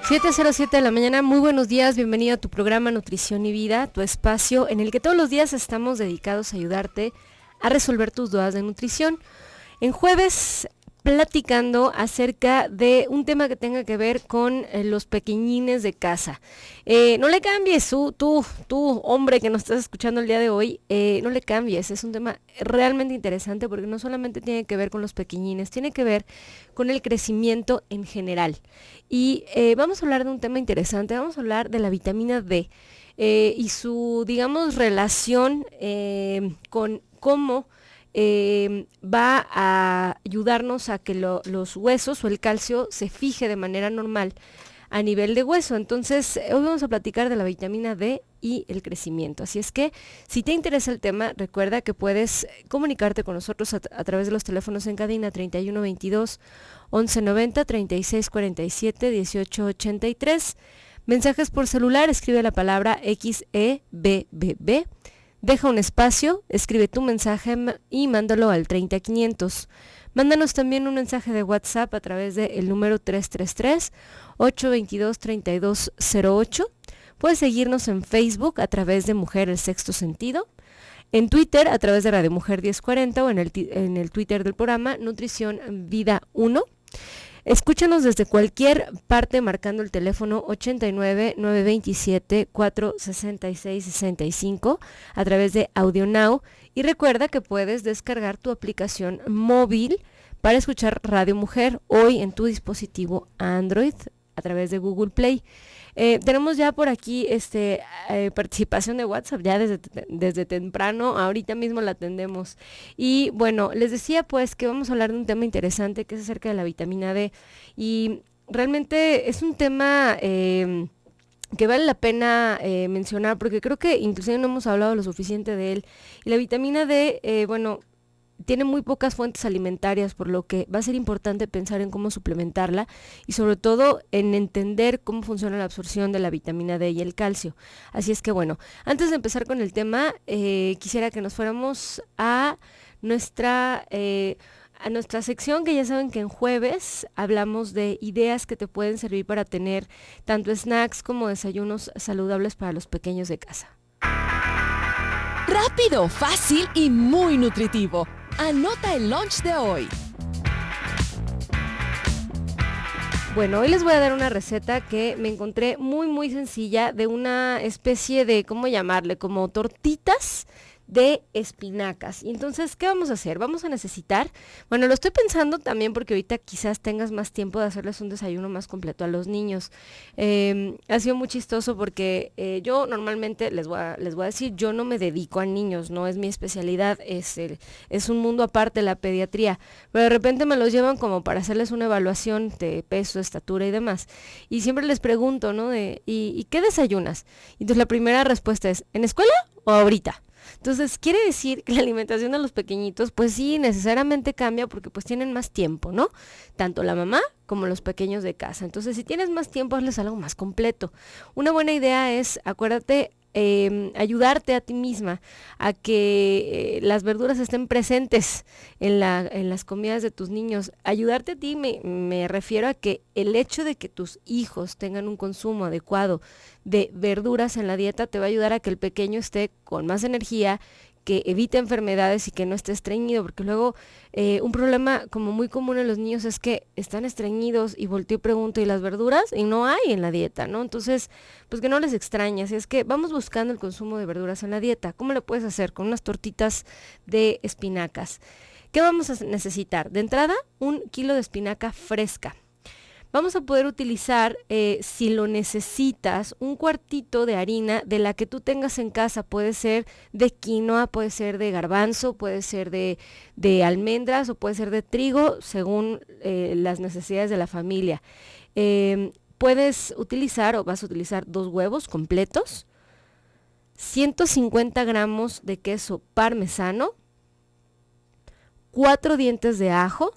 7:07 de la mañana, muy buenos días, bienvenido a tu programa Nutrición y Vida, tu espacio en el que todos los días estamos dedicados a ayudarte a resolver tus dudas de nutrición. En jueves, platicando acerca de un tema que tenga que ver con los pequeñines de casa. No le cambies, tú hombre que nos estás escuchando el día de hoy, no le cambies, es un tema realmente interesante porque no solamente tiene que ver con los pequeñines, tiene que ver con el crecimiento en general. Y vamos a hablar de un tema interesante, vamos a hablar de la vitamina D y su, digamos, relación con cómo va a ayudarnos a que los huesos o el calcio se fije de manera normal a nivel de hueso. Entonces, hoy vamos a platicar de la vitamina D y el crecimiento. Así es que, si te interesa el tema, recuerda que puedes comunicarte con nosotros a través de los teléfonos en cabina 3122 1190, 3647 1883. Mensajes por celular, escribe la palabra XEBBB. Deja un espacio, escribe tu mensaje y mándalo al 30500. Mándanos también un mensaje de WhatsApp a través del número 333-822-3208. Puedes seguirnos en Facebook a través de Mujer el Sexto Sentido, en Twitter a través de Radio Mujer 1040 o en el Twitter del programa Nutrición Vida 1. Escúchanos desde cualquier parte marcando el teléfono 89 927 466 65 a través de AudioNow, y recuerda que puedes descargar tu aplicación móvil para escuchar Radio Mujer hoy en tu dispositivo Android a través de Google Play. Tenemos ya por aquí participación de WhatsApp ya desde temprano, ahorita mismo la atendemos. Y bueno, les decía pues que vamos a hablar de un tema interesante que es acerca de la vitamina D, y realmente es un tema que vale la pena mencionar porque creo que inclusive no hemos hablado lo suficiente de él. Y la vitamina D, tiene muy pocas fuentes alimentarias, por lo que va a ser importante pensar en cómo suplementarla y sobre todo en entender cómo funciona la absorción de la vitamina D y el calcio. Así es que bueno, antes de empezar con el tema, quisiera que nos fuéramos a nuestra sección, que ya saben que en jueves hablamos de ideas que te pueden servir para tener tanto snacks como desayunos saludables para los pequeños de casa. Rápido, fácil y muy nutritivo. Anota el lunch de hoy. Bueno, hoy les voy a dar una receta que me encontré muy sencilla, de una especie de, ¿cómo llamarle? Como tortitas de espinacas. Y entonces, ¿qué vamos a hacer? Vamos a necesitar, bueno, lo estoy pensando también porque ahorita quizás tengas más tiempo de hacerles un desayuno más completo a los niños. Ha sido muy chistoso porque yo normalmente, les voy a decir, yo no me dedico a niños, no es mi especialidad, es un mundo aparte la pediatría, pero de repente me los llevan como para hacerles una evaluación de peso, estatura y demás. Y siempre les pregunto, ¿no? ¿Y qué desayunas? Y entonces la primera respuesta es, ¿en escuela o ahorita? Entonces, quiere decir que la alimentación de los pequeñitos, pues sí, necesariamente cambia porque pues tienen más tiempo, ¿no? Tanto la mamá como los pequeños de casa. Entonces, si tienes más tiempo, hazles algo más completo. Una buena idea es, acuérdate, ayudarte a ti misma a que las verduras estén presentes en las comidas de tus niños. Ayudarte a ti me refiero a que el hecho de que tus hijos tengan un consumo adecuado de verduras en la dieta te va a ayudar a que el pequeño esté con más energía, que evite enfermedades y que no esté estreñido, porque luego un problema como muy común en los niños es que están estreñidos y volteo y pregunto, ¿y las verduras? Y no hay en la dieta, ¿no? Entonces, pues que no les extrañas, es que vamos buscando el consumo de verduras en la dieta. ¿Cómo lo puedes hacer? Con unas tortitas de espinacas. ¿Qué vamos a necesitar? De entrada, 1 kilo de espinaca fresca. Vamos a poder utilizar, si lo necesitas, 1/4 de harina de la que tú tengas en casa. Puede ser de quinoa, puede ser de garbanzo, puede ser de almendras o puede ser de trigo, según las necesidades de la familia. Puedes utilizar o vas a utilizar 2 huevos completos, 150 gramos de queso parmesano, 4 dientes de ajo,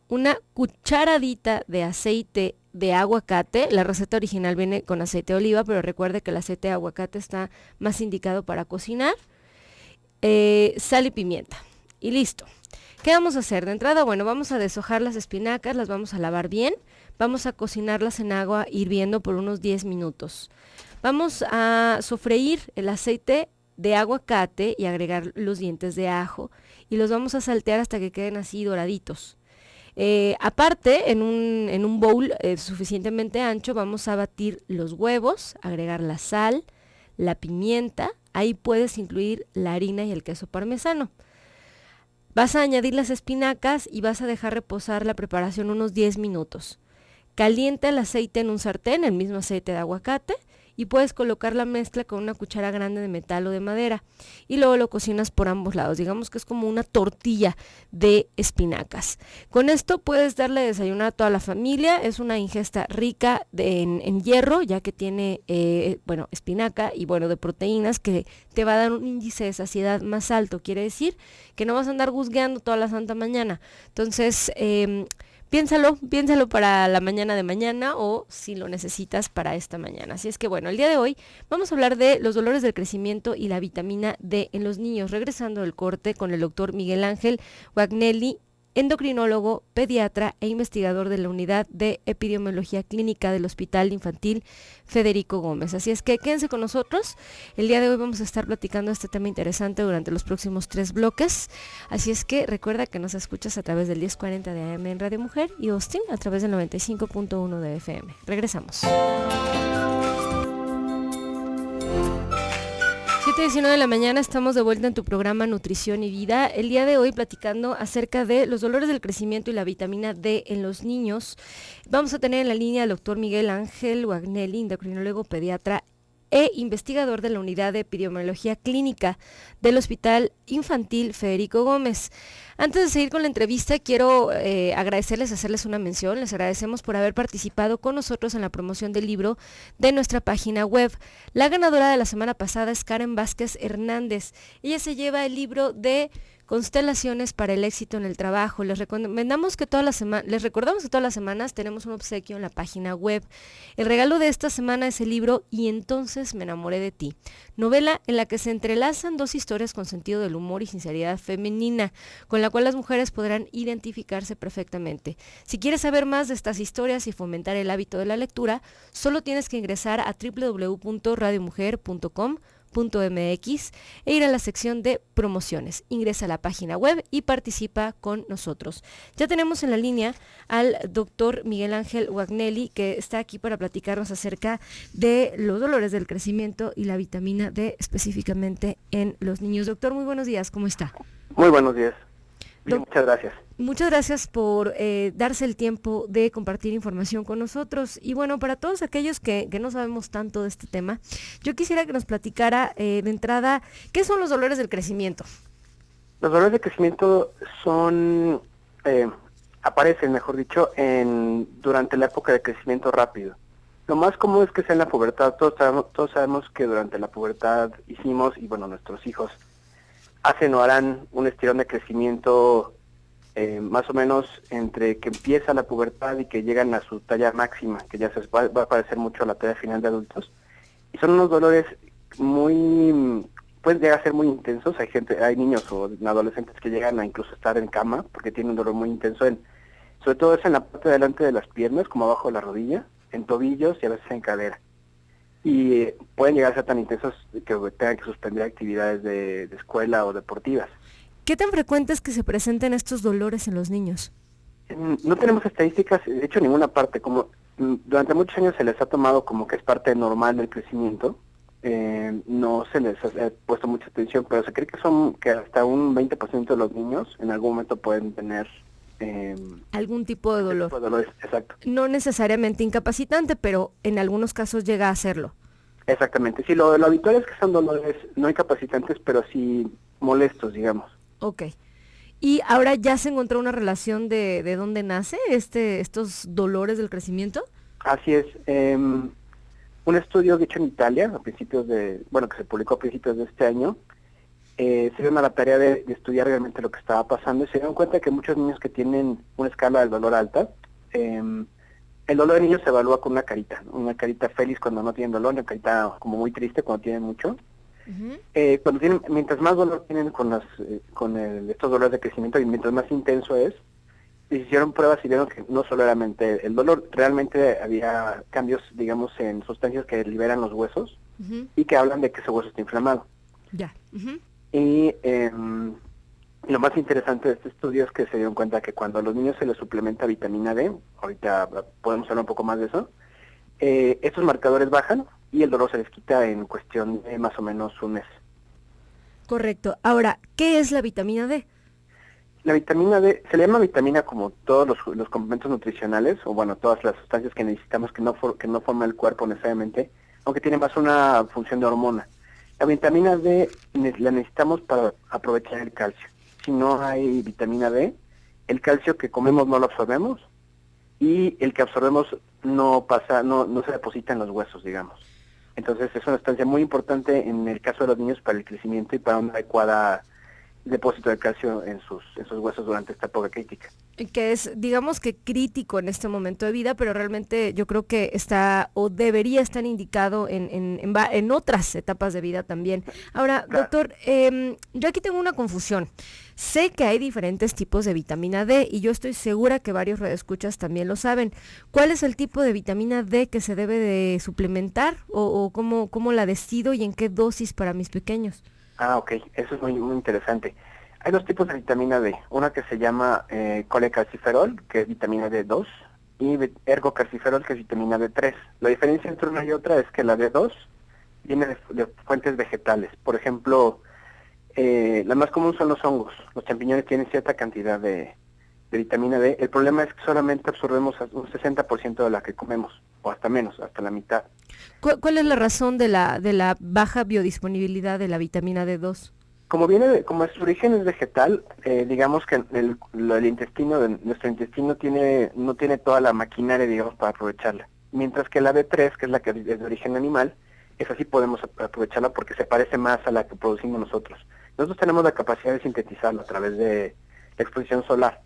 una cucharadita de aceite de aguacate. La receta original viene con aceite de oliva, pero recuerde que el aceite de aguacate está más indicado para cocinar. Sal y pimienta. y listo. ¿Qué vamos a hacer? De entrada, bueno, vamos a deshojar las espinacas, las vamos a lavar bien, vamos a cocinarlas en agua hirviendo por unos 10 minutos. Vamos a sofreír el aceite de aguacate y agregar los dientes de ajo y los vamos a saltear hasta que queden así doraditos. Aparte, en un bowl suficientemente ancho, vamos a batir los huevos, agregar la sal, la pimienta, ahí puedes incluir la harina y el queso parmesano. Vas a añadir las espinacas y vas a dejar reposar la preparación unos 10 minutos. Calienta el aceite en un sartén, el mismo aceite de aguacate, y puedes colocar la mezcla con una cuchara grande de metal o de madera y luego lo cocinas por ambos lados. Digamos que es como una tortilla de espinacas. Con esto puedes darle desayunar a toda la familia. Es una ingesta rica en hierro, ya que tiene espinaca y de proteínas que te va a dar un índice de saciedad más alto. Quiere decir que no vas a andar husgueando toda la santa mañana. Entonces, piénsalo para la mañana de mañana o si lo necesitas para esta mañana. Así es que el día de hoy vamos a hablar de los dolores del crecimiento y la vitamina D en los niños, regresando del corte con el doctor Miguel Ángel Guagnelli, endocrinólogo, pediatra e investigador de la Unidad de Epidemiología Clínica del Hospital Infantil Federico Gómez. Así es que quédense con nosotros. El día de hoy vamos a estar platicando este tema interesante durante los próximos 3 bloques. Así es que recuerda que nos escuchas a través del 1040 de AM en Radio Mujer y Austin a través del 95.1 de FM. Regresamos. 7:19 de la mañana, estamos de vuelta en tu programa Nutrición y Vida. El día de hoy platicando acerca de los dolores del crecimiento y la vitamina D en los niños. Vamos a tener en la línea al doctor Miguel Ángel Guagnelli, endocrinólogo, pediatra e investigador de la Unidad de Epidemiología Clínica del Hospital Infantil Federico Gómez. Antes de seguir con la entrevista, quiero hacerles una mención. Les agradecemos por haber participado con nosotros en la promoción del libro de nuestra página web. La ganadora de la semana pasada es Karen Vázquez Hernández. Ella se lleva el libro de Constelaciones para el éxito en el trabajo. Les recordamos que todas las semanas tenemos un obsequio en la página web. El regalo de esta semana es el libro Y entonces me enamoré de ti, novela en la que se entrelazan 2 historias con sentido del humor y sinceridad femenina, con la cual las mujeres podrán identificarse perfectamente. Si quieres saber más de estas historias y fomentar el hábito de la lectura, solo tienes que ingresar a www.radiomujer.com.mx e ir a la sección de promociones. Ingresa a la página web y participa con nosotros. Ya tenemos en la línea al doctor Miguel Ángel Guagnelli, que está aquí para platicarnos acerca de los dolores del crecimiento y la vitamina D específicamente en los niños. Doctor, muy buenos días, ¿cómo está? Muy buenos días. Bien, muchas gracias. Muchas gracias por darse el tiempo de compartir información con nosotros. Y para todos aquellos que no sabemos tanto de este tema, yo quisiera que nos platicara de entrada, ¿qué son los dolores del crecimiento? Los dolores de crecimiento aparecen, mejor dicho, durante la época de crecimiento rápido. Lo más común es que sea en la pubertad. Todos sabemos que durante la pubertad hicimos, y nuestros hijos hacen o harán un estirón de crecimiento más o menos entre que empieza la pubertad y que llegan a su talla máxima, que ya va a parecer mucho a la talla final de adultos. Y son unos dolores pueden llegar a ser muy intensos. Hay niños o adolescentes que llegan a incluso estar en cama porque tienen un dolor muy intenso, sobre todo es en la parte de delante de las piernas, como abajo de la rodilla, en tobillos y a veces en cadera. Y pueden llegar a ser tan intensos que tengan que suspender actividades de escuela o deportivas. ¿Qué tan frecuente es que se presenten estos dolores en los niños? No tenemos estadísticas, de hecho, en ninguna parte. Como durante muchos años se les ha tomado como que es parte normal del crecimiento, no se les ha puesto mucha atención, pero se cree que hasta un 20% de los niños en algún momento pueden tener algún tipo de dolor. Dolores, exacto. No necesariamente incapacitante, pero en algunos casos llega a serlo. Exactamente, sí, lo habitual es que son dolores no incapacitantes, pero sí molestos, digamos. Ok. ¿Y ahora ya se encontró una relación de dónde nace estos dolores del crecimiento? Así es. Un estudio hecho en Italia, que se publicó a principios de este año, se dieron a la tarea de estudiar realmente lo que estaba pasando y se dieron cuenta que muchos niños que tienen una escala del dolor alta, el dolor de niños se evalúa con una carita feliz cuando no tienen dolor, una carita como muy triste cuando tienen mucho, Ujú. Mientras más dolor tienen estos dolores de crecimiento y mientras más intenso es, se hicieron pruebas y vieron que no solamente el dolor, realmente había cambios, digamos, en sustancias que liberan los huesos Ujú. y que hablan de que ese hueso está inflamado. Ya. Ujú. Y lo más interesante de este estudio es que se dieron cuenta que cuando a los niños se les suplementa vitamina D, ahorita podemos hablar un poco más de eso, estos marcadores bajan y el dolor se les quita en cuestión de más o menos un mes. Correcto. Ahora, ¿qué es la vitamina D? La vitamina D se le llama vitamina como todos los complementos nutricionales, o bueno, todas las sustancias que necesitamos que no forma el cuerpo necesariamente, aunque tiene más una función de hormona. La vitamina D la necesitamos para aprovechar el calcio. Si no hay vitamina D, el calcio que comemos no lo absorbemos y el que absorbemos no se deposita en los huesos, digamos. Entonces es una sustancia muy importante en el caso de los niños para el crecimiento y para una adecuada depósito de calcio en sus huesos durante esta época crítica. Que es, digamos que crítico en este momento de vida, pero realmente yo creo que está o debería estar indicado en otras etapas de vida también. Ahora, Claro. doctor, yo aquí tengo una confusión. Sé que hay diferentes tipos de vitamina D y yo estoy segura que varios radioescuchas también lo saben. ¿Cuál es el tipo de vitamina D que se debe de suplementar o cómo la decido y en qué dosis para mis pequeños? Ah, ok, eso es muy, muy interesante. Hay dos tipos de vitamina D, una que se llama colecalciferol, que es vitamina D2, y ergocalciferol, que es vitamina D3. La diferencia entre una y otra es que la D2 viene de fuentes vegetales. Por ejemplo, la más común son los hongos. Los champiñones tienen cierta cantidad de vitamina D. El problema es que solamente absorbemos un 60% de la que comemos, o hasta menos, hasta la mitad. ¿Cuál es la razón de la baja biodisponibilidad de la vitamina D2? Como su origen es vegetal, digamos que nuestro intestino no tiene toda la maquinaria, digamos, para aprovecharla. Mientras que la D3, que es la que es de origen animal, esa sí podemos aprovecharla porque se parece más a la que producimos nosotros. Nosotros tenemos la capacidad de sintetizarla a través de la exposición solar.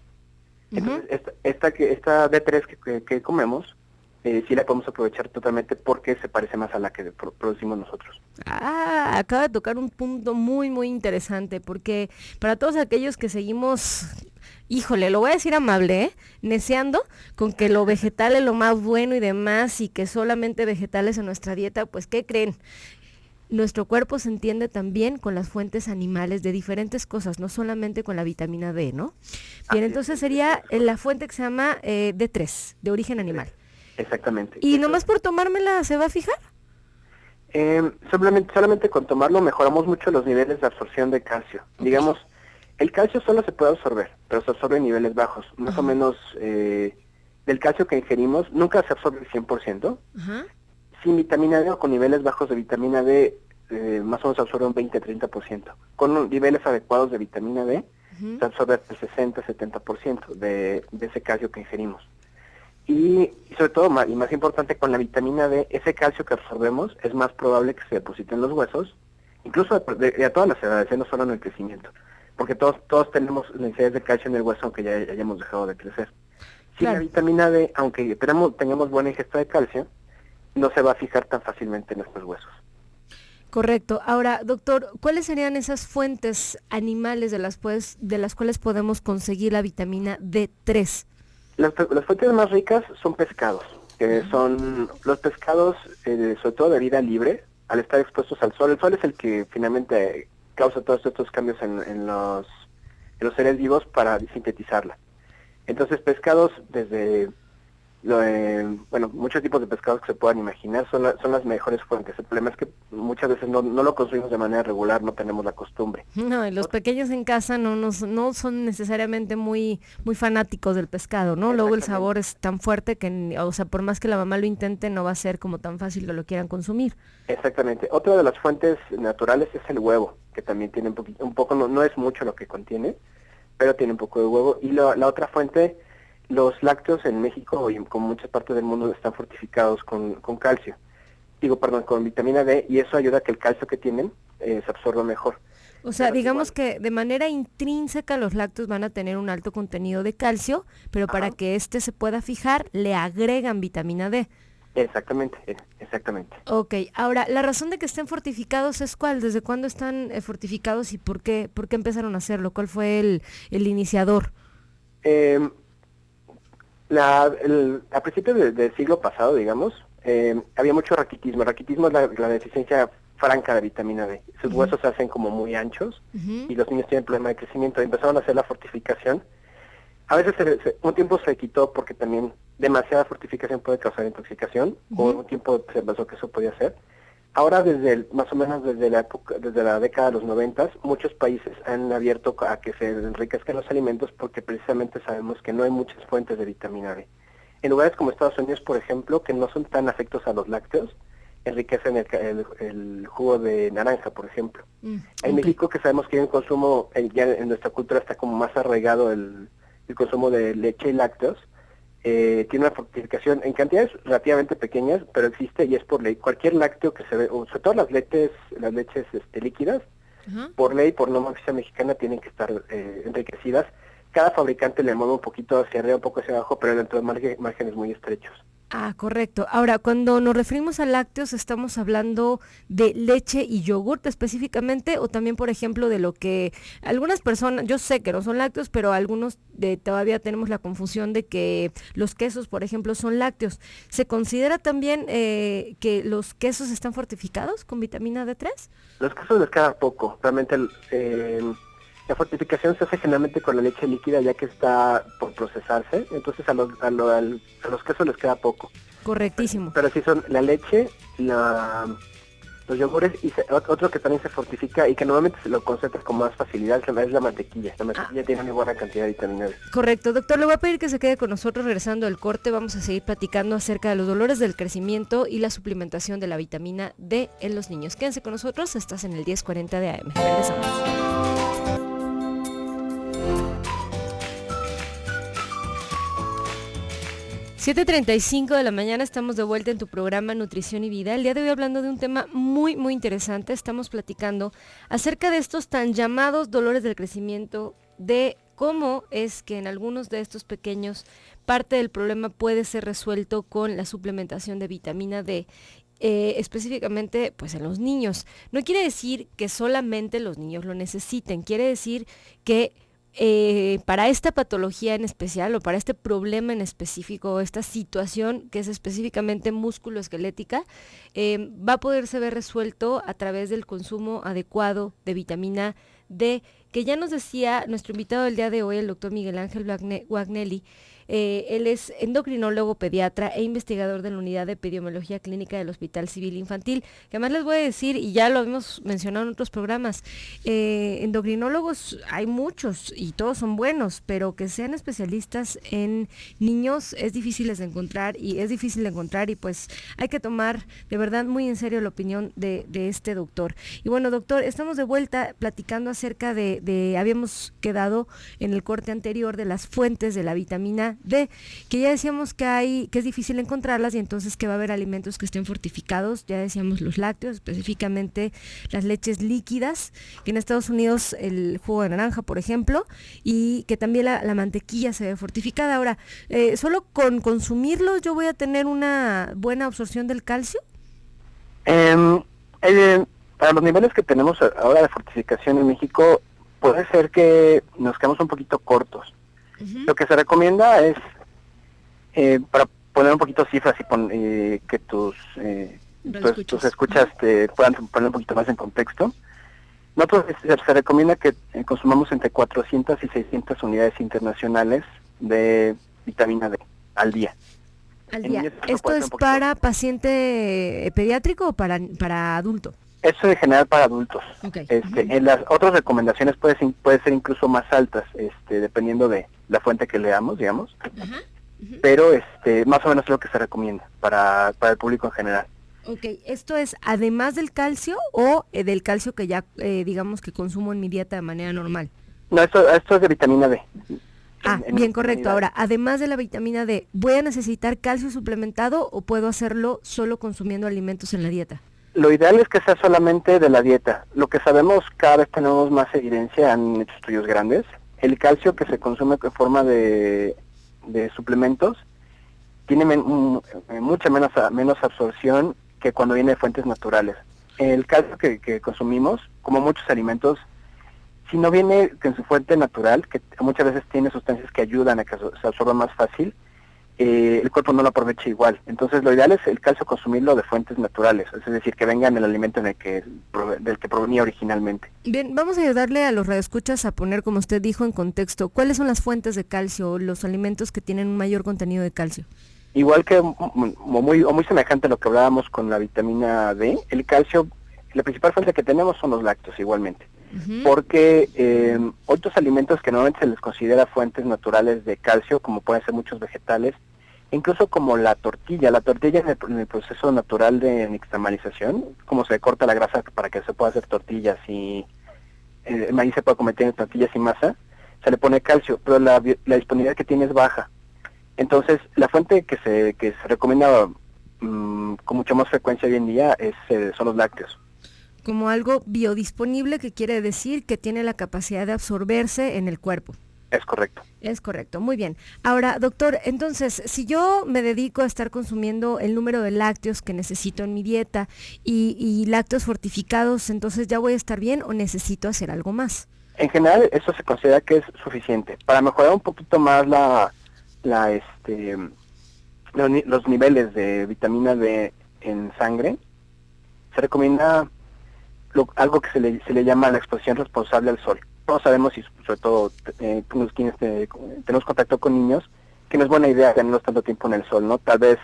Entonces, esta D3 que comemos, sí la podemos aprovechar totalmente porque se parece más a la que producimos nosotros. Ah, acaba de tocar un punto muy, muy interesante, porque para todos aquellos que seguimos, híjole, lo voy a decir amable, neceando con que lo vegetal es lo más bueno y demás, y que solamente vegetales en nuestra dieta, pues, ¿qué creen? Nuestro cuerpo se entiende también con las fuentes animales de diferentes cosas, no solamente con la vitamina D, ¿no? Bien, entonces sería la fuente que se llama D3, de origen animal. Exactamente. ¿Y nomás por tomármela se va a fijar? Solamente con tomarlo mejoramos mucho los niveles de absorción de calcio. Digamos, el calcio solo se puede absorber, pero se absorbe en niveles bajos. Más o menos del calcio que ingerimos nunca se absorbe el 100%. Ajá. Sin vitamina D o con niveles bajos de vitamina D, más o menos se absorbe un 20-30%. Con niveles adecuados de vitamina D, se absorbe hasta el 60-70% de ese calcio que ingerimos. Y sobre todo, y más importante, con la vitamina D, ese calcio que absorbemos es más probable que se deposite en los huesos, incluso a todas las edades, no solo en el crecimiento, porque todos tenemos necesidades de calcio en el hueso aunque ya hayamos dejado de crecer. Sin Claro. la vitamina D, aunque tengamos buena ingesta de calcio, no se va a fijar tan fácilmente en nuestros huesos. Correcto. Ahora, doctor, ¿cuáles serían esas fuentes animales de las cuales podemos conseguir la vitamina D3? Las fuentes más ricas son pescados, que son los pescados, sobre todo de vida libre, al estar expuestos al sol. El sol es el que finalmente causa todos estos cambios en los seres vivos para sintetizarla. Entonces, pescados desde muchos tipos de pescados que se puedan imaginar son las mejores fuentes. El problema es que muchas veces no lo consumimos de manera regular, no tenemos la costumbre. No, y los pequeños en casa no son necesariamente muy, muy fanáticos del pescado, ¿no? Luego el sabor es tan fuerte que, o sea, por más que la mamá lo intente, no va a ser como tan fácil que lo quieran consumir. Exactamente. Otra de las fuentes naturales es el huevo, que también tiene un poco, no es mucho lo que contiene, pero tiene un poco de huevo. Y la otra fuente, los lácteos en México y con muchas partes del mundo están fortificados con calcio. Con vitamina D, y eso ayuda a que el calcio que tienen se absorba mejor. O sea, Pero digamos igual, que de manera intrínseca los lácteos van a tener un alto contenido de calcio, pero para que éste se pueda fijar, le agregan vitamina D. Exactamente. Ok, ahora, ¿la razón de que estén fortificados es cuál? ¿Desde cuándo están fortificados y por qué empezaron a hacerlo? ¿Cuál fue el iniciador? Eh, a principios del siglo pasado, digamos, había mucho raquitismo. Raquitismo es la deficiencia franca de vitamina D. Sus huesos se hacen como muy anchos y los niños tienen problema de crecimiento. Empezaron a hacer la fortificación. A veces un tiempo se quitó porque también demasiada fortificación puede causar intoxicación, o un tiempo se pensó que eso podía ser. Ahora más o menos desde la década de los 90, muchos países han abierto a que se enriquezcan los alimentos porque precisamente sabemos que no hay muchas fuentes de vitamina D. En lugares como Estados Unidos, por ejemplo, que no son tan afectos a los lácteos, enriquecen el jugo de naranja, por ejemplo. En México, que sabemos que hay un consumo, ya en nuestra cultura está como más arraigado el consumo de leche y lácteos, tiene una fortificación en cantidades relativamente pequeñas, pero existe y es por ley. Cualquier lácteo que se ve, o sobre todo las leches líquidas, por ley, por norma oficial mexicana, tienen que estar enriquecidas. Cada fabricante le mueve un poquito hacia arriba, un poco hacia abajo, pero dentro de márgenes muy estrechos. Ah, correcto. Ahora, cuando nos referimos a lácteos, ¿estamos hablando de leche y yogurt específicamente o también, por ejemplo, de lo que algunas personas, yo sé que no son lácteos, pero algunos todavía tenemos la confusión de que los quesos, por ejemplo, son lácteos? ¿Se considera también que los quesos están fortificados con vitamina D3? Los quesos les queda poco. Realmente la fortificación se hace generalmente con la leche líquida ya que está por procesarse, entonces a los quesos les queda poco. Correctísimo. Pero sí son la leche, los yogures y otro que también se fortifica y que normalmente se lo concentra con más facilidad es la mantequilla. La mantequilla tiene una buena cantidad de vitamina D. Correcto, doctor, le voy a pedir que se quede con nosotros regresando del corte. Vamos a seguir platicando acerca de los dolores del crecimiento y la suplementación de la vitamina D en los niños. Quédense con nosotros, estás en el 1040 de AM. Regresamos. 7:35 de la mañana, estamos de vuelta en tu programa Nutrición y Vida. El día de hoy hablando de un tema muy, muy interesante. Estamos platicando acerca de estos tan llamados dolores del crecimiento, de cómo es que en algunos de estos pequeños parte del problema puede ser resuelto con la suplementación de vitamina D. Específicamente pues en los niños. No quiere decir que solamente los niños lo necesiten, quiere decir que para esta patología en especial o para este problema en específico, esta situación que es específicamente músculo-esquelética, va a poderse ver resuelto a través del consumo adecuado de vitamina D, que ya nos decía nuestro invitado del día de hoy, el doctor Miguel Ángel Wagnelli. Él es endocrinólogo, pediatra e investigador de la Unidad de Epidemiología Clínica del Hospital Civil Infantil, que además les voy a decir, y ya lo habíamos mencionado en otros programas, endocrinólogos hay muchos y todos son buenos, pero que sean especialistas en niños es difícil de encontrar y pues hay que tomar de verdad muy en serio la opinión de este doctor. Y bueno, doctor, estamos de vuelta platicando acerca de habíamos quedado en el corte anterior de las fuentes de la vitamina D, que ya decíamos que es difícil encontrarlas y entonces que va a haber alimentos que estén fortificados, ya decíamos los lácteos, específicamente las leches líquidas, que en Estados Unidos el jugo de naranja, por ejemplo, y que también la mantequilla se ve fortificada. Ahora, ¿solo con consumirlos yo voy a tener una buena absorción del calcio? Para los niveles que tenemos ahora de fortificación en México, puede ser que nos quedamos un poquito cortos. Lo que se recomienda es, para poner un poquito cifras y que tus escuchas te puedan poner un poquito más en contexto, se recomienda que consumamos entre 400 y 600 unidades internacionales de vitamina D al día. ¿Esto es para paciente pediátrico o para adulto? Eso en general para adultos. Okay. En las otras recomendaciones puede ser incluso más altas, dependiendo de la fuente que leamos, digamos. Pero más o menos es lo que se recomienda para el público en general. Ok, ¿esto es además del calcio o del calcio que ya digamos que consumo en mi dieta de manera normal? No, esto es de vitamina D. Bien, correcto. Ahora, además de la vitamina D, ¿voy a necesitar calcio suplementado o puedo hacerlo solo consumiendo alimentos en la dieta? Lo ideal es que sea solamente de la dieta. Lo que sabemos, cada vez tenemos más evidencia, han hecho estudios grandes. El calcio que se consume en forma de suplementos tiene mucha menos absorción que cuando viene de fuentes naturales. El calcio que consumimos, como muchos alimentos, si no viene en su fuente natural, que muchas veces tiene sustancias que ayudan a que se absorba más fácil, el cuerpo no lo aprovecha igual. Entonces lo ideal es el calcio consumirlo de fuentes naturales, es decir, que venga en el alimento del que provenía originalmente. Bien, vamos a ayudarle a los radioescuchas a poner, como usted dijo, en contexto, ¿cuáles son las fuentes de calcio o los alimentos que tienen un mayor contenido de calcio? Igual que muy semejante a lo que hablábamos con la vitamina D, el calcio, la principal fuente que tenemos son los lácteos igualmente. Porque otros alimentos que normalmente se les considera fuentes naturales de calcio, como pueden ser muchos vegetales, incluso como la tortilla en el proceso natural de nixtamalización, como se corta la grasa para que se pueda hacer tortillas y el maíz se puede convertir en tortillas y masa, se le pone calcio, pero la disponibilidad que tiene es baja. Entonces, la fuente que se recomienda con mucha más frecuencia hoy en día son los lácteos. Como algo biodisponible, que quiere decir que tiene la capacidad de absorberse en el cuerpo. Es correcto. Es correcto, muy bien. Ahora, doctor, entonces, si yo me dedico a estar consumiendo el número de lácteos que necesito en mi dieta y lácteos fortificados, entonces ¿ya voy a estar bien o necesito hacer algo más? En general, eso se considera que es suficiente. Para mejorar un poquito más los niveles de vitamina D en sangre, se recomienda algo que se le llama la exposición responsable al sol. Todos sabemos, y sobre todo quienes tenemos contacto con niños, que no es buena idea tenerlos tanto tiempo en el sol, ¿no? Tal vez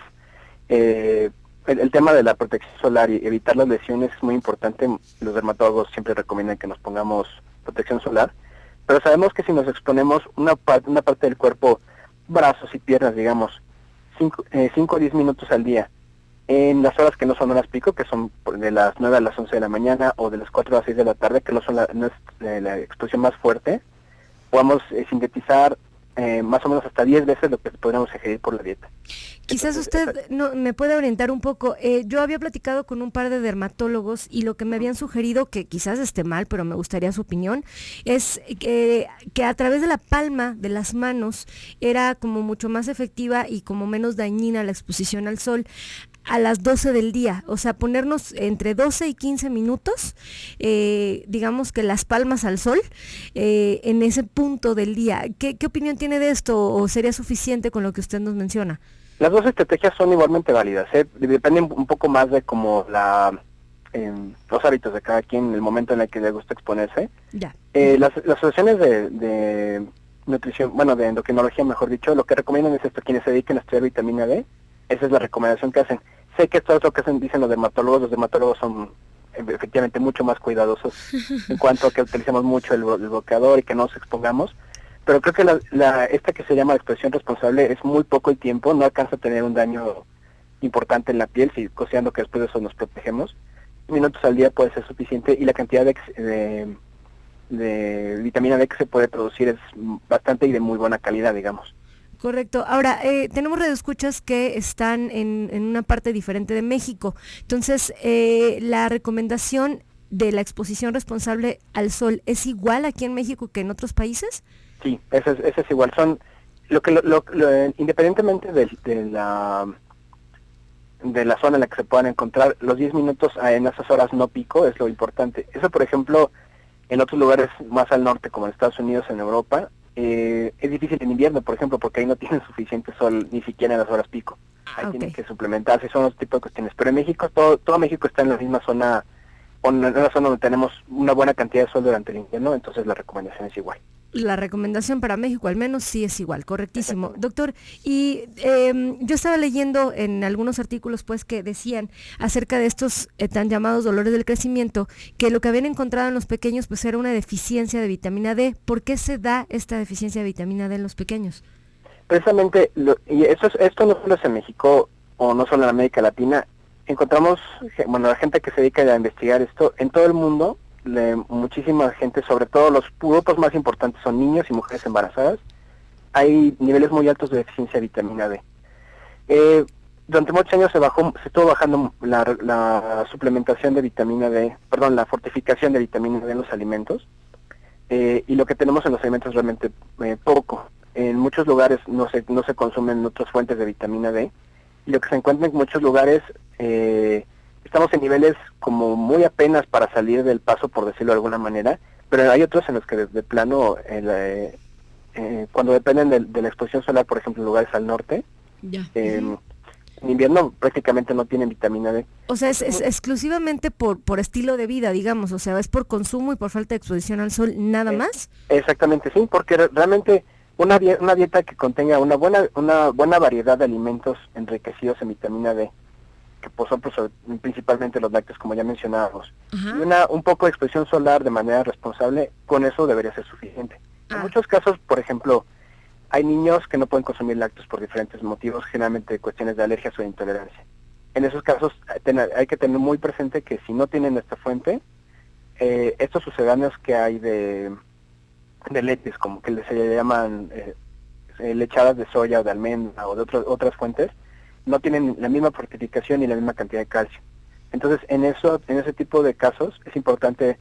el tema de la protección solar y evitar las lesiones es muy importante. Los dermatólogos siempre recomiendan que nos pongamos protección solar, pero sabemos que si nos exponemos una parte del cuerpo, brazos y piernas, digamos, 5 o 10 minutos al día, en las horas que no son horas pico, que son de las 9 a las 11 de la mañana o de las 4 a las 6 de la tarde, que no es la exposición más fuerte, podamos sintetizar más o menos hasta 10 veces lo que podríamos ingerir por la dieta. Quizás usted me puede orientar un poco. Yo había platicado con un par de dermatólogos y lo que me habían sugerido, que quizás esté mal, pero me gustaría su opinión, es que a través de la palma de las manos era como mucho más efectiva y como menos dañina la exposición al sol a las 12 del día, o sea, ponernos entre 12 y 15 minutos, digamos que las palmas al sol, en ese punto del día. ¿Qué opinión tiene de esto o sería suficiente con lo que usted nos menciona? Las dos estrategias son igualmente válidas, dependen un poco más de como los hábitos de cada quien, el momento en el que le gusta exponerse. Ya. Las asociaciones de nutrición, de endocrinología, mejor dicho, lo que recomiendan es esto: quienes se dediquen a estudiar vitamina D, esa es la recomendación que hacen. Sé que esto es lo que dicen los dermatólogos son efectivamente mucho más cuidadosos en cuanto a que utilicemos mucho el bloqueador y que no nos expongamos, pero creo que esta que se llama exposición responsable es muy poco el tiempo, no alcanza a tener un daño importante en la piel, considerando que después de eso nos protegemos. Minutos al día puede ser suficiente y la cantidad de vitamina D que se puede producir es bastante y de muy buena calidad, digamos. Correcto. Ahora, tenemos radioescuchas que están en una parte diferente de México. Entonces, ¿la recomendación de la exposición responsable al sol es igual aquí en México que en otros países? Sí, ese es igual. Son independientemente de la zona en la que se puedan encontrar, los 10 minutos en esas horas no pico es lo importante. Eso, por ejemplo, en otros lugares más al norte, como en Estados Unidos, en Europa, es difícil en invierno, por ejemplo, porque ahí no tienen suficiente sol ni siquiera en las horas pico. Ahí tienen que suplementarse, son otro tipo de cuestiones. Pero en México, todo México está en la misma zona, o en una zona donde tenemos una buena cantidad de sol durante el invierno, entonces la recomendación es igual. La recomendación para México al menos sí es igual, correctísimo. Doctor, y yo estaba leyendo en algunos artículos pues que decían acerca de estos tan llamados dolores del crecimiento, que lo que habían encontrado en los pequeños pues era una deficiencia de vitamina D. ¿Por qué se da esta deficiencia de vitamina D en los pequeños? Precisamente, esto no solo es en México o no solo en América Latina, encontramos, la gente que se dedica a investigar esto en todo el mundo. Muchísima gente, sobre todo los grupos más importantes son niños y mujeres embarazadas, hay niveles muy altos de deficiencia de vitamina D. Durante muchos años se estuvo bajando la suplementación de vitamina D, la fortificación de vitamina D en los alimentos, y lo que tenemos en los alimentos es realmente poco. en muchos lugares no se consumen otras fuentes de vitamina D, y lo que se encuentra en muchos lugares, estamos en niveles como muy apenas para salir del paso, por decirlo de alguna manera, pero hay otros en los que de plano, cuando dependen de la exposición solar, por ejemplo, en lugares al norte, en invierno prácticamente no tienen vitamina D. O sea, es exclusivamente por estilo de vida, digamos, o sea, es por consumo y por falta de exposición al sol, nada más. Exactamente, sí, porque realmente una dieta que contenga una buena variedad de alimentos enriquecidos en vitamina D, que son principalmente los lácteos, como ya mencionábamos, y un poco de exposición solar de manera responsable, con eso debería ser suficiente. En muchos casos, por ejemplo, hay niños que no pueden consumir lácteos por diferentes motivos, generalmente cuestiones de alergias o de intolerancia. En esos casos hay que tener muy presente que si no tienen esta fuente, estos sucedáneos que hay de leches, como que se llaman lechadas de soya o de almendra o de otras fuentes, no tienen la misma fortificación ni la misma cantidad de calcio. Entonces, en ese tipo de casos es importante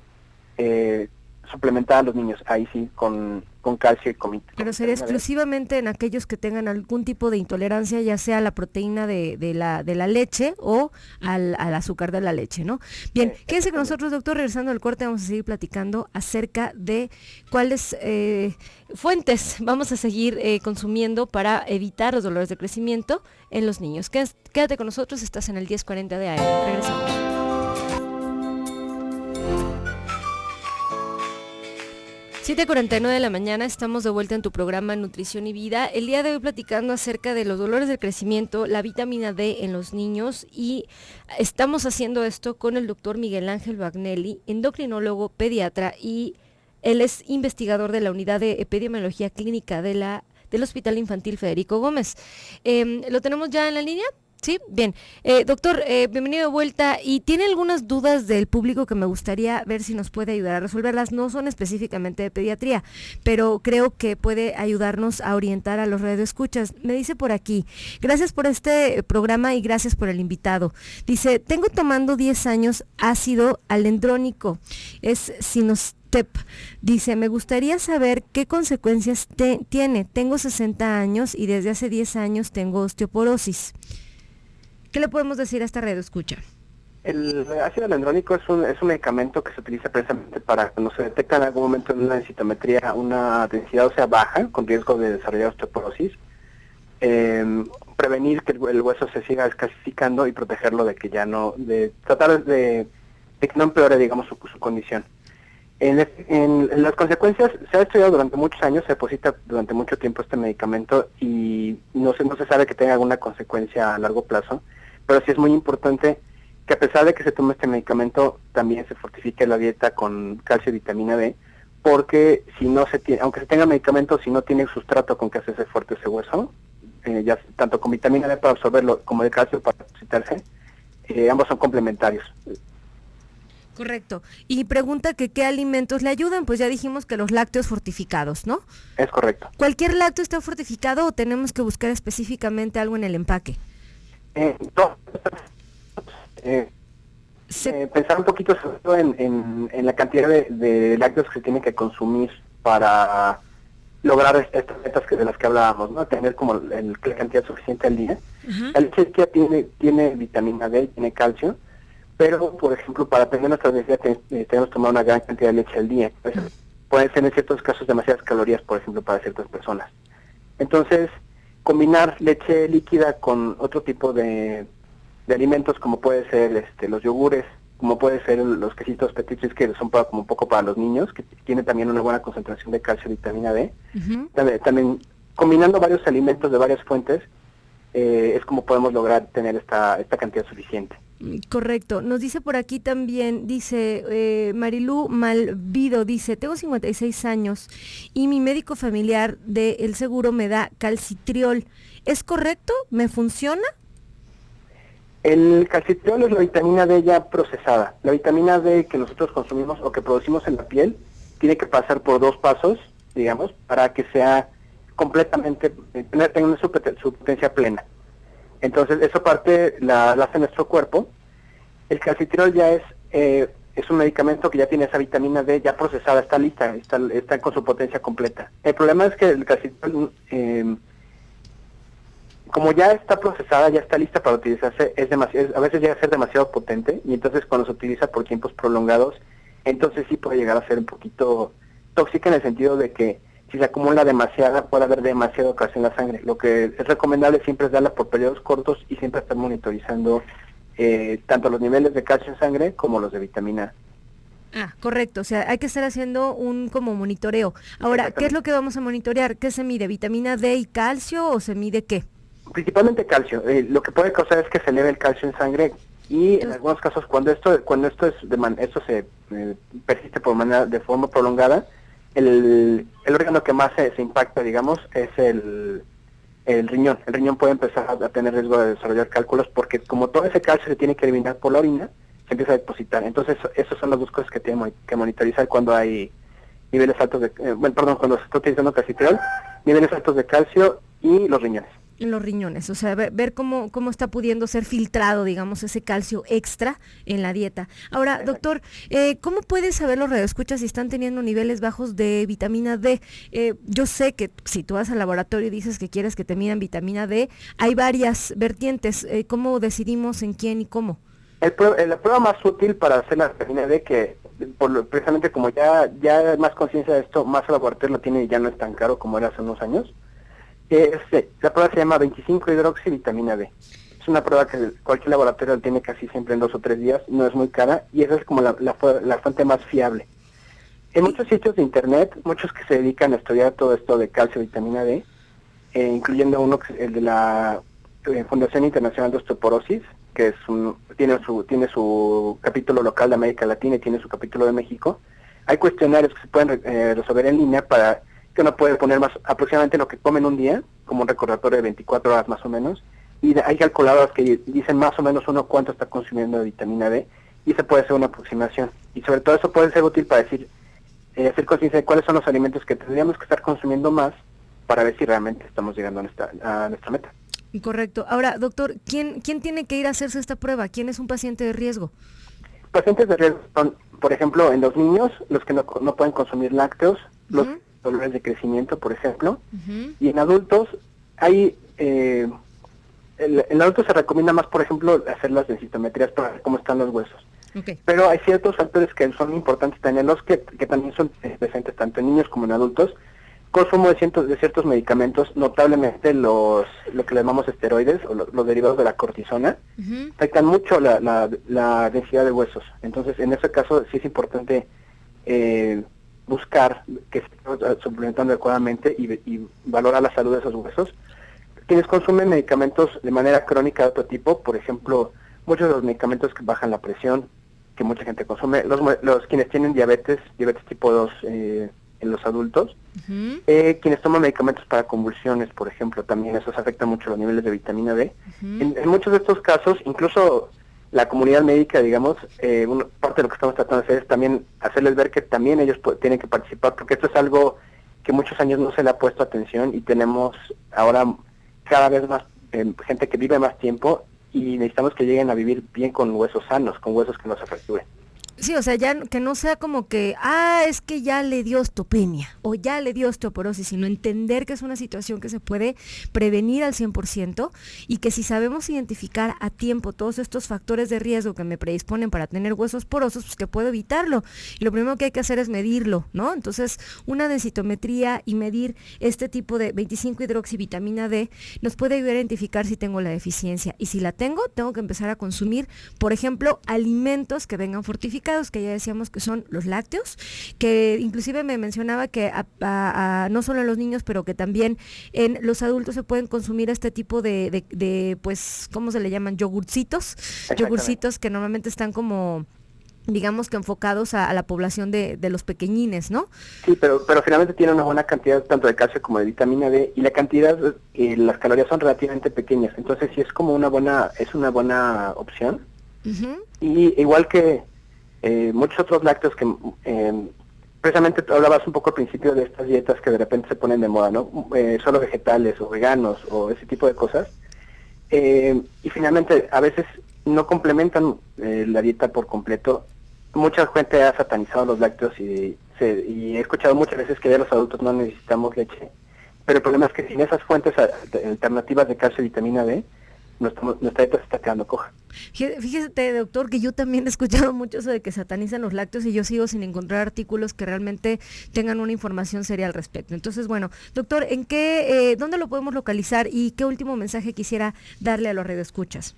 suplementar a los niños, ahí sí, con calcio y con... Pero sería exclusivamente en aquellos que tengan algún tipo de intolerancia, ya sea a la proteína de la leche o al azúcar de la leche, ¿no? Bien, quédese con nosotros, doctor. Regresando al corte vamos a seguir platicando acerca de cuáles fuentes vamos a seguir consumiendo para evitar los dolores de crecimiento en los niños. Quédate con nosotros, estás en el 1040 de AM. Regresamos. 7:49 de la mañana, estamos de vuelta en tu programa Nutrición y Vida. El día de hoy platicando acerca de los dolores del crecimiento, la vitamina D en los niños, y estamos haciendo esto con el doctor Miguel Ángel Bagnelli, endocrinólogo, pediatra, y él es investigador de la Unidad de Epidemiología Clínica del Hospital Infantil Federico Gómez. ¿Lo tenemos ya en la línea? Sí, bien. Doctor, bienvenido de vuelta. Y tiene algunas dudas del público que me gustaría ver si nos puede ayudar a resolverlas. No son específicamente de pediatría, pero creo que puede ayudarnos a orientar a los radioescuchas. Me dice por aquí: gracias por este programa y gracias por el invitado. Dice, tengo tomando 10 años ácido alendrónico, es Sinostep. Dice, me gustaría saber qué consecuencias tiene. Tengo 60 años y desde hace 10 años tengo osteoporosis. ¿Qué le podemos decir a esta radioescucha? El ácido alendrónico es un medicamento que se utiliza precisamente para cuando se detecta en algún momento en una densitometría una densidad ósea baja, con riesgo de desarrollar osteoporosis, prevenir que el hueso se siga descalcificando y protegerlo de que tratar de que no empeore, digamos, su condición. En las consecuencias, se ha estudiado durante muchos años, se deposita durante mucho tiempo este medicamento y no se sabe que tenga alguna consecuencia a largo plazo, pero sí es muy importante que a pesar de que se tome este medicamento, también se fortifique la dieta con calcio y vitamina D, porque si no se tiene, aunque se tenga medicamento, si no tiene sustrato con que hacerse fuerte ese hueso, ya tanto con vitamina D para absorberlo como de calcio para depositarse, ambos son complementarios. Correcto. Y pregunta que qué alimentos le ayudan, pues ya dijimos que los lácteos fortificados, ¿no? Es correcto. ¿Cualquier lácteo está fortificado o tenemos que buscar específicamente algo en el empaque? Pensar un poquito sobre todo en la cantidad de lácteos que se tienen que consumir para lograr estas metas de las que hablábamos, ¿no? Tener como la cantidad suficiente al día. Uh-huh. La leche tiene vitamina D, tiene calcio, pero, por ejemplo, para tener nuestra necesidad tenemos que tomar una gran cantidad de leche al día. Entonces, pueden ser en ciertos casos demasiadas calorías, por ejemplo, para ciertas personas. Entonces, combinar leche líquida con otro tipo de alimentos, como puede ser los yogures, como puede ser los quesitos petit suisse, que son como un poco para los niños, que tiene también una buena concentración de calcio y vitamina D. Uh-huh. También combinando varios alimentos de varias fuentes, es como podemos lograr tener esta cantidad suficiente. Correcto. Nos dice por aquí también, dice Marilú Malvido, dice, tengo 56 años y mi médico familiar del seguro me da calcitriol. ¿Es correcto? ¿Me funciona? El calcitriol es la vitamina D ya procesada. La vitamina D que nosotros consumimos o que producimos en la piel tiene que pasar por 2 pasos, digamos, para que sea completamente, tenga su potencia plena. Entonces, esa parte la hace nuestro cuerpo. El calcitriol ya es es un medicamento que ya tiene esa vitamina D ya procesada, está lista, está con su potencia completa. El problema es que el calcitrol, como ya está procesada, ya está lista para utilizarse, a veces llega a ser demasiado potente, y entonces cuando se utiliza por tiempos prolongados, entonces sí puede llegar a ser un poquito tóxica, en el sentido de que si se acumula demasiada, puede haber demasiado calcio en la sangre. Lo que es recomendable siempre es darla por periodos cortos y siempre estar monitorizando tanto los niveles de calcio en sangre como los de vitamina. Ah, correcto, o sea, hay que estar haciendo un como monitoreo. Ahora, ¿qué es lo que vamos a monitorear? ¿Qué se mide? ¿Vitamina D y calcio o se mide qué? Principalmente calcio. Lo que puede causar es que se eleve el calcio en sangre, y en algunos casos cuando esto se persiste de forma prolongada, el órgano que más se impacta, digamos, es el riñón. El riñón puede empezar a tener riesgo de desarrollar cálculos, porque como todo ese calcio se tiene que eliminar por la orina, se empieza a depositar. Entonces, esas son las dos cosas que tiene que monitorizar cuando hay niveles altos de, cuando se está utilizando calcitrol, niveles altos de calcio y los riñones. En los riñones, o sea, ver cómo está pudiendo ser filtrado, digamos, ese calcio extra en la dieta. Ahora, doctor, ¿cómo puedes saber los radioescuchas si están teniendo niveles bajos de vitamina D? Yo sé que si tú vas al laboratorio y dices que quieres que te midan vitamina D, hay varias vertientes. ¿Cómo decidimos en quién y cómo? La prueba más útil para hacer la vitamina D, que precisamente como ya hay más conciencia de esto, más el laboratorio lo tiene y ya no es tan caro como era hace unos años, la prueba se llama 25-hidroxivitamina D. Es una prueba que cualquier laboratorio tiene casi siempre en 2 o 3 días, no es muy cara, y esa es como la fuente más fiable. En muchos sitios de internet, muchos que se dedican a estudiar todo esto de calcio y vitamina D, incluyendo uno, el de la Fundación Internacional de Osteoporosis, que tiene su capítulo local de América Latina y tiene su capítulo de México. Hay cuestionarios que se pueden resolver en línea para que uno puede poner aproximadamente lo que come en un día, como un recordatorio de 24 horas más o menos, y hay calculadoras que dicen más o menos uno cuánto está consumiendo de vitamina D, y se puede hacer una aproximación. Y sobre todo eso puede ser útil para hacer conciencia de cuáles son los alimentos que tendríamos que estar consumiendo más para ver si realmente estamos llegando a nuestra meta. Correcto. Ahora, doctor, ¿quién tiene que ir a hacerse esta prueba? ¿Quién es un paciente de riesgo? Pacientes de riesgo son, por ejemplo, en los niños, los que no pueden consumir lácteos, los dolores de crecimiento, por ejemplo, y en adultos en adultos se recomienda más, por ejemplo, hacer las densitometrías para ver cómo están los huesos. Okay. Pero hay ciertos factores que son importantes tenerlos, que también son presentes tanto en niños como en adultos. Consumo de ciertos medicamentos, notablemente lo que le llamamos esteroides o los derivados de la cortisona, afectan mucho la densidad de huesos. Entonces, en ese caso sí es importante buscar que se esté suplementando adecuadamente y valorar la salud de esos huesos. Quienes consumen medicamentos de manera crónica de otro tipo, por ejemplo, muchos de los medicamentos que bajan la presión, que mucha gente consume, quienes tienen diabetes tipo 2 en los adultos, quienes toman medicamentos para convulsiones, por ejemplo, también esos afectan mucho los niveles de vitamina D. En muchos de estos casos, incluso la comunidad médica, digamos, parte de lo que estamos tratando de hacer es también hacerles ver que también ellos tienen que participar, porque esto es algo que muchos años no se le ha puesto atención, y tenemos ahora cada vez más gente que vive más tiempo, y necesitamos que lleguen a vivir bien con huesos sanos, con huesos que no se fracturen. Sí, o sea, ya que no sea como que, es que ya le dio osteopenia o ya le dio osteoporosis, sino entender que es una situación que se puede prevenir al 100%, y que si sabemos identificar a tiempo todos estos factores de riesgo que me predisponen para tener huesos porosos, pues que puedo evitarlo. Y lo primero que hay que hacer es medirlo, ¿no? Entonces, una densitometría y medir este tipo de 25-hidroxivitamina D nos puede ayudar a identificar si tengo la deficiencia. Y si la tengo que empezar a consumir, por ejemplo, alimentos que vengan fortificados, que ya decíamos que son los lácteos, que inclusive me mencionaba que no solo en los niños, pero que también en los adultos se pueden consumir este tipo de pues, ¿cómo se le llaman? Yogurcitos que normalmente están como, digamos que enfocados a la población de los pequeññines, ¿no? Sí, pero finalmente tiene una buena cantidad tanto de calcio como de vitamina D, y la cantidad, las calorías son relativamente pequeñas, entonces sí es como una buena opción. Y igual que muchos otros lácteos que precisamente hablabas un poco al principio de estas dietas que de repente se ponen de moda, ¿no? Solo vegetales o veganos o ese tipo de cosas, y finalmente a veces no complementan la dieta por completo, mucha gente ha satanizado los lácteos y he escuchado muchas veces que ya los adultos no necesitamos leche, pero el problema es que sin esas fuentes alternativas de calcio y vitamina D, nuestra dieta se está quedando coja. Fíjese, doctor, que yo también he escuchado mucho eso de que satanizan los lácteos y yo sigo sin encontrar artículos que realmente tengan una información seria al respecto. Entonces, bueno, doctor, ¿dónde lo podemos localizar y qué último mensaje quisiera darle a los radioescuchas?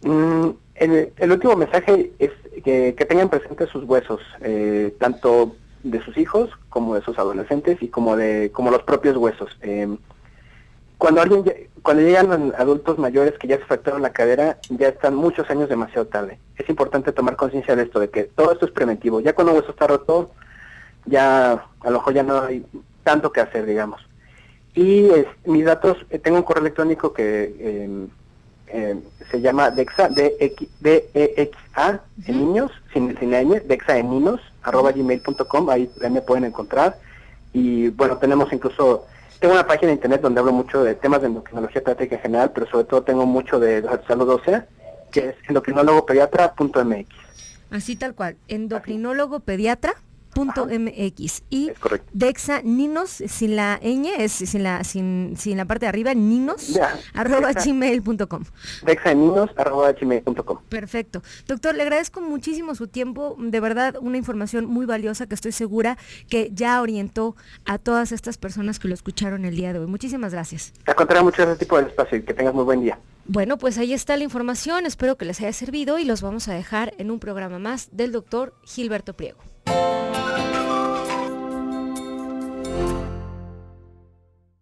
El último mensaje es que tengan presentes sus huesos, tanto de sus hijos como de sus adolescentes y como los propios huesos. Cuando llegan adultos mayores que ya se fracturaron la cadera, ya están muchos años demasiado tarde. Es importante tomar conciencia de esto, de que todo esto es preventivo. Ya cuando un hueso está roto, ya a lo mejor ya no hay tanto que hacer, digamos. Y mis datos, tengo un correo electrónico que se llama Dexa, DEXA, en niños, sin la ñ, Dexa en niños, @gmail.com, ahí me pueden encontrar. Y bueno, tengo una página de internet donde hablo mucho de temas de endocrinología pediátrica en general, pero sobre todo tengo mucho de salud ósea, que es endocrinologopediatra.mx. Así tal cual, endocrinólogopediatra.mx. Y Dexa Ninos, sin la ñ, sin la parte de arriba, ninos, @gmail.com. Dexa Ninos, @gmail.com. Perfecto. Doctor, le agradezco muchísimo su tiempo, de verdad una información muy valiosa que estoy segura que ya orientó a todas estas personas que lo escucharon el día de hoy. Muchísimas gracias. Te encontraré mucho ese tipo de espacio y que tengas muy buen día. Bueno, pues ahí está la información, espero que les haya servido y los vamos a dejar en un programa más del doctor Gilberto Priego.